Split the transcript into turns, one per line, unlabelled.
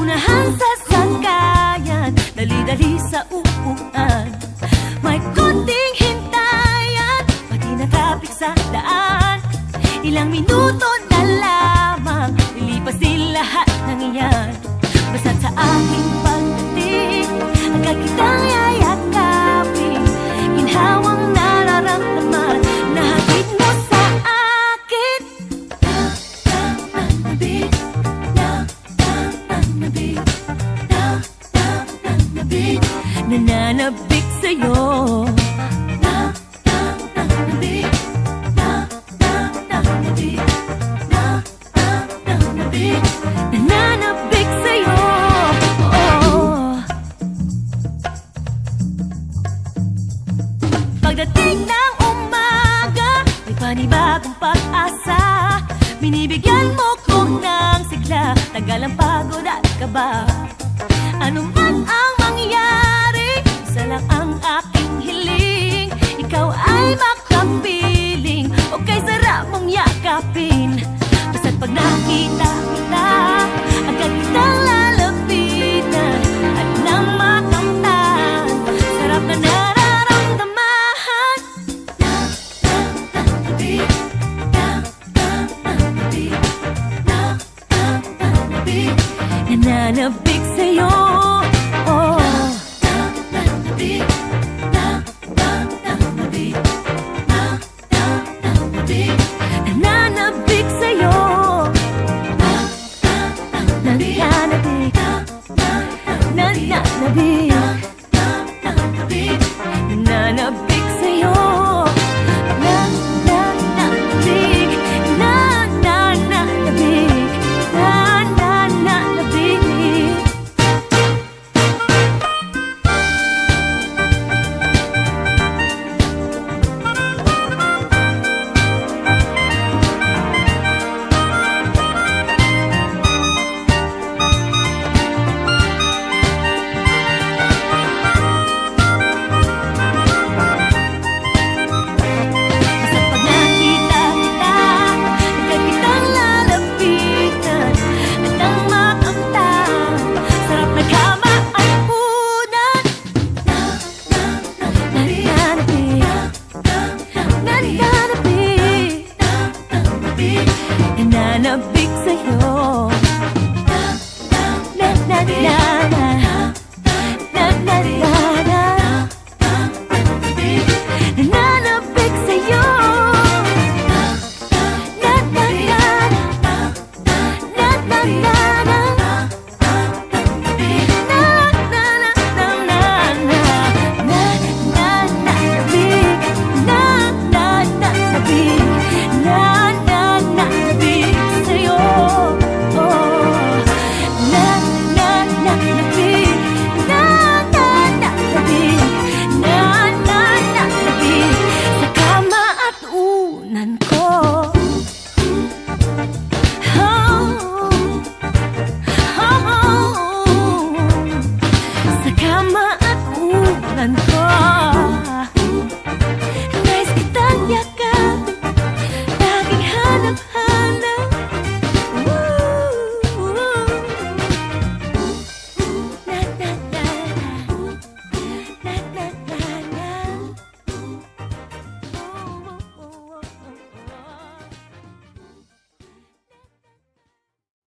Unahan sa sangkayan, dali-dali sa upuan. May konting hintayan, pati natapik sa daan. Ilang minuto na lamang, lilipas din lahat ng iyan. Basta't sa aking pagdating, agad kitang yayakapin. Ginhawang nararamdaman, nahatid mo sa akin. Nananabik sa'yo. Nananabik sa'yo. Pagdating ng umaga, may panibagong pag-asa. Binibigyan mo ko ng sigla, tagal ang pagod at kaba. Ano man ang mangyari, isa lang ang aking hiling. Ikaw ay makapiling, o kay sarap mong yakapin. Basta't pag nakita kita, agad kitang lalapitan. At nang makamtan, sarap na nararamdaman. Nananabik sa'yo. Nananabik sa'yo. Nananabik. Nananabik. Nananabik sa'yo. Nananabik. Nananabik. Nananabik. Nananabik sa'yo. Na na na.